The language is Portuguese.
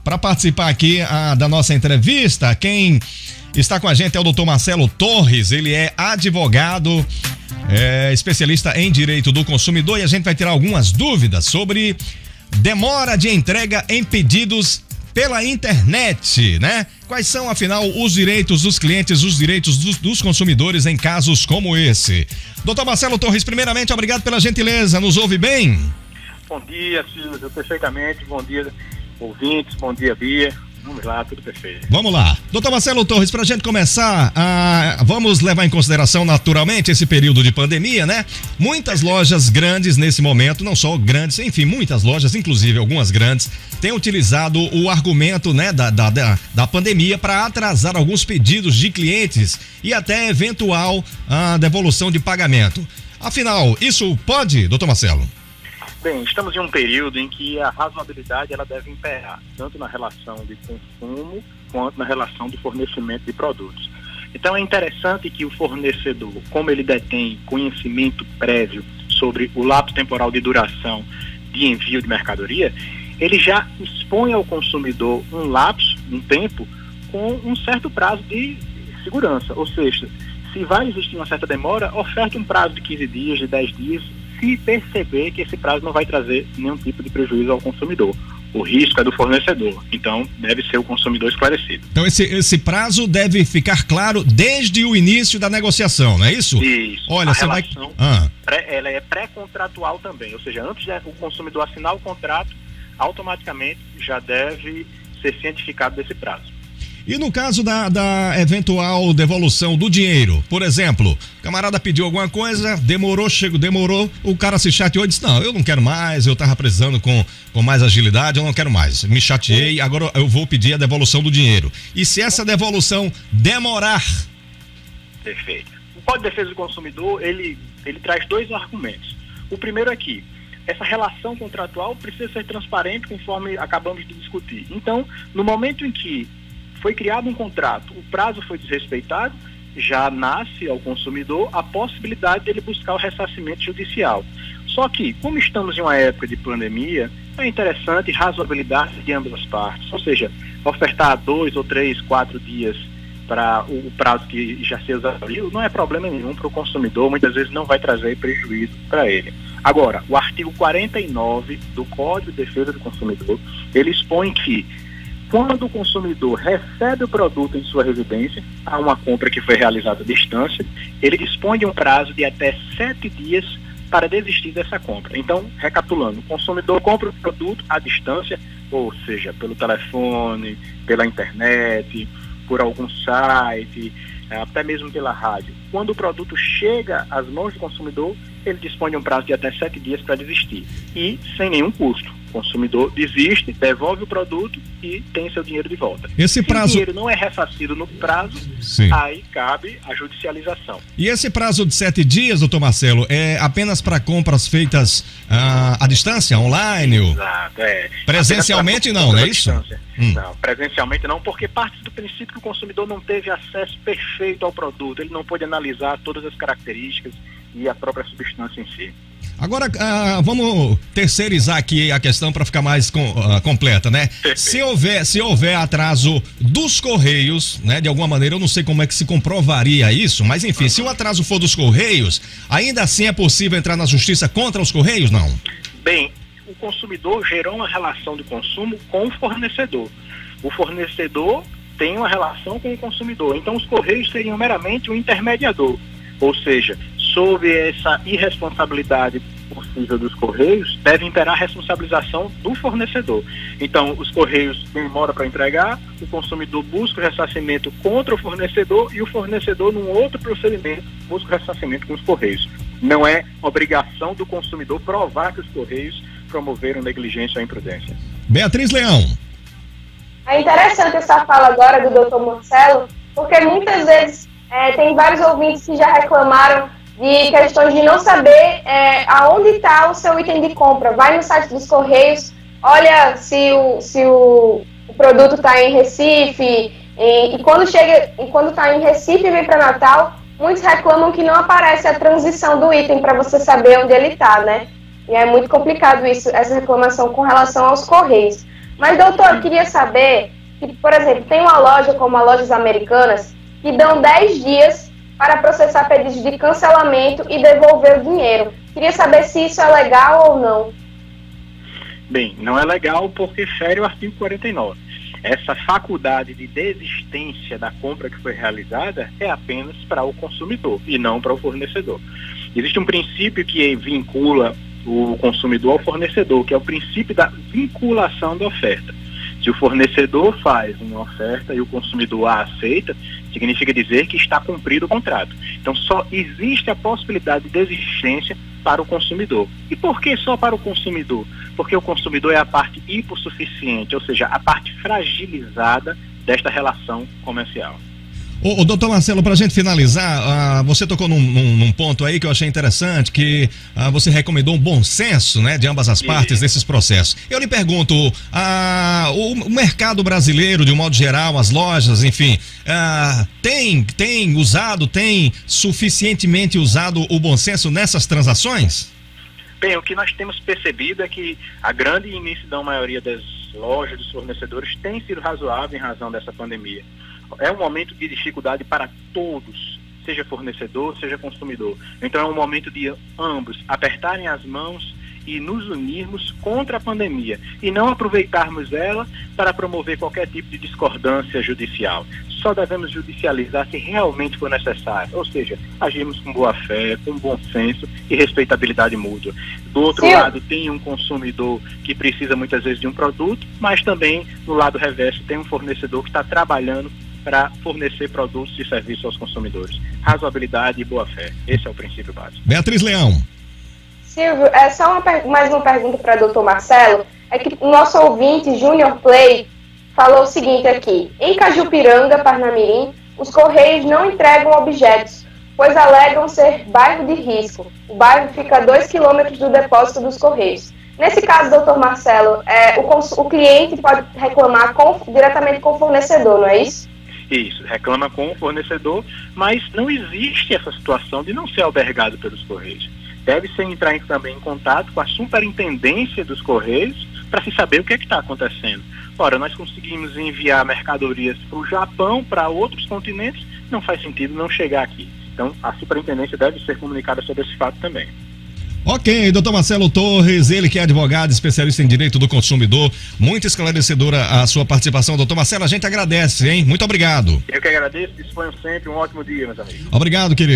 Para participar aqui da nossa entrevista, quem está com a gente é o Dr. Marcelo Torres. Ele é advogado, especialista em direito do consumidor, e a gente vai tirar algumas dúvidas sobre demora de entrega em pedidos pela internet, né? Quais são, afinal, os direitos dos clientes, os direitos dos consumidores em casos como esse? Doutor Marcelo Torres, primeiramente, obrigado pela gentileza. Nos ouve bem? Bom dia, Silvio, perfeitamente. Bom dia, ouvintes. Bom dia, Bia. Vamos lá, tudo perfeito. Vamos lá. Doutor Marcelo Torres, pra gente começar, vamos levar em consideração naturalmente esse período de pandemia, né? Muitas lojas grandes nesse momento, não só grandes, enfim, muitas lojas, inclusive algumas grandes, têm utilizado o argumento, né, da pandemia para atrasar alguns pedidos de clientes e até eventual devolução de pagamento. Afinal, isso pode, doutor Marcelo? Bem, estamos em um período em que a razoabilidade ela deve imperar, tanto na relação de consumo quanto na relação de fornecimento de produtos. Então é interessante que o fornecedor, como ele detém conhecimento prévio sobre o lapso temporal de duração de envio de mercadoria, ele já expõe ao consumidor um lapso, um tempo, com um certo prazo de segurança. Ou seja, se vai existir uma certa demora, oferte um prazo de 15 dias, de 10 dias, se perceber que esse prazo não vai trazer nenhum tipo de prejuízo ao consumidor. O risco é do fornecedor, então deve ser o consumidor esclarecido. Então esse prazo deve ficar claro desde o início da negociação, não é isso? Isso. Olha, você vai... ela é pré-contratual também, ou seja, antes de o consumidor assinar o contrato, automaticamente já deve ser cientificado desse prazo. E no caso da eventual devolução do dinheiro, por exemplo, o camarada pediu alguma coisa, demorou, o cara se chateou e disse, não, eu não quero mais, eu tava precisando com mais agilidade, eu não quero mais, me chateei, agora eu vou pedir a devolução do dinheiro. E se essa devolução demorar? Perfeito. O Código de Defesa do Consumidor, ele traz dois argumentos. O primeiro é que essa relação contratual precisa ser transparente, conforme acabamos de discutir. Então, no momento em que foi criado um contrato, o prazo foi desrespeitado, já nasce ao consumidor a possibilidade dele buscar o ressarcimento judicial. Só que, como estamos em uma época de pandemia, é interessante razoabilidade de ambas as partes, ou seja, ofertar 2 ou 3, 4 dias para o prazo que já se exauriu, não é problema nenhum para o consumidor, muitas vezes não vai trazer prejuízo para ele. Agora, o artigo 49 do Código de Defesa do Consumidor, ele expõe que quando o consumidor recebe o produto em sua residência, há uma compra que foi realizada à distância, ele dispõe de um prazo de até 7 dias para desistir dessa compra. Então, recapitulando, o consumidor compra o produto à distância, ou seja, pelo telefone, pela internet, por algum site, até mesmo pela rádio. Quando o produto chega às mãos do consumidor, ele dispõe de um prazo de até 7 dias para desistir. E sem nenhum custo. O consumidor desiste, devolve o produto e tem seu dinheiro de volta. Se o dinheiro não é ressarcido no prazo, sim, aí cabe a judicialização. E esse prazo de 7 dias, doutor Marcelo, é apenas para compras feitas à distância, online? Exato, presencialmente não é isso? Não, presencialmente não, porque parte do princípio que o consumidor não teve acesso perfeito ao produto, ele não pôde analisar todas as características e a própria substância em si. Agora, vamos terceirizar aqui a questão para ficar mais completa, né? Se houver atraso dos Correios, né? De alguma maneira, eu não sei como é que se comprovaria isso, mas enfim, se o atraso for dos Correios, ainda assim é possível entrar na justiça contra os Correios, não? Bem, o consumidor gerou uma relação de consumo com o fornecedor. O fornecedor tem uma relação com o consumidor, então os Correios seriam meramente um intermediador. Ou seja, sob essa irresponsabilidade possível dos Correios, deve imperar a responsabilização do fornecedor. Então, os Correios demoram para entregar, o consumidor busca o ressarcimento contra o fornecedor e o fornecedor, num outro procedimento, busca o ressarcimento com os Correios. Não é obrigação do consumidor provar que os Correios promoveram negligência ou imprudência. Beatriz Leão. É interessante essa fala agora do Dr. Marcelo, porque muitas vezes tem vários ouvintes que já reclamaram de questões de não saber aonde está o seu item de compra. Vai no site dos Correios, olha se o produto está em Recife, e quando está em Recife e vem para Natal, muitos reclamam que não aparece a transição do item para você saber onde ele está, né? E é muito complicado isso, essa reclamação com relação aos Correios. Mas, doutor, eu queria saber que, por exemplo, tem uma loja como as Lojas Americanas que dão 10 dias para processar pedidos de cancelamento e devolver o dinheiro. Queria saber se isso é legal ou não. Bem, não é legal porque fere o artigo 49. Essa faculdade de desistência da compra que foi realizada é apenas para o consumidor e não para o fornecedor. Existe um princípio que vincula o consumidor ao fornecedor, que é o princípio da vinculação da oferta. Se o fornecedor faz uma oferta e o consumidor a aceita, significa dizer que está cumprido o contrato. Então só existe a possibilidade de desistência para o consumidor. E por que só para o consumidor? Porque o consumidor é a parte hipossuficiente, ou seja, a parte fragilizada desta relação comercial. O doutor Marcelo, para a gente finalizar, você tocou num ponto aí que eu achei interessante, que você recomendou um bom senso, né, de ambas as partes desses processos. Eu lhe pergunto, o mercado brasileiro, de um modo geral, as lojas, enfim, tem suficientemente usado o bom senso nessas transações? Bem, o que nós temos percebido é que a grande imensidão maioria das lojas, dos fornecedores, tem sido razoável em razão dessa pandemia. É um momento de dificuldade para todos, seja fornecedor, seja consumidor. Então é um momento de ambos apertarem as mãos e nos unirmos contra a pandemia e não aproveitarmos ela para promover qualquer tipo de discordância judicial. Só devemos judicializar se realmente for necessário, ou seja, agirmos com boa fé, com bom senso e respeitabilidade mútua. Do outro lado, tem um consumidor que precisa muitas vezes de um produto, mas também no lado reverso tem um fornecedor que está trabalhando para fornecer produtos e serviços aos consumidores. Razoabilidade e boa fé. Esse é o princípio básico. Beatriz Leão. Silvio, é só mais uma pergunta para o Dr. Marcelo. É que o nosso ouvinte, Junior Play, falou o seguinte aqui. Em Cajupiranga, Parnamirim, os Correios não entregam objetos, pois alegam ser bairro de risco. O bairro fica a 2 quilômetros do depósito dos Correios. Nesse caso, doutor Marcelo, o cliente pode reclamar diretamente com o fornecedor, não é isso? Isso, reclama com o fornecedor, mas não existe essa situação de não ser albergado pelos Correios. Deve-se entrar também em contato com a superintendência dos Correios para se saber o que é que está acontecendo. Ora, nós conseguimos enviar mercadorias para o Japão, para outros continentes, não faz sentido não chegar aqui. Então, a superintendência deve ser comunicada sobre esse fato também. Ok, doutor Marcelo Torres, ele que é advogado, especialista em direito do consumidor, muito esclarecedora a sua participação. Doutor Marcelo, a gente agradece, hein? Muito obrigado. Eu que agradeço, disponho sempre um ótimo dia, meus amigos. Obrigado, querido.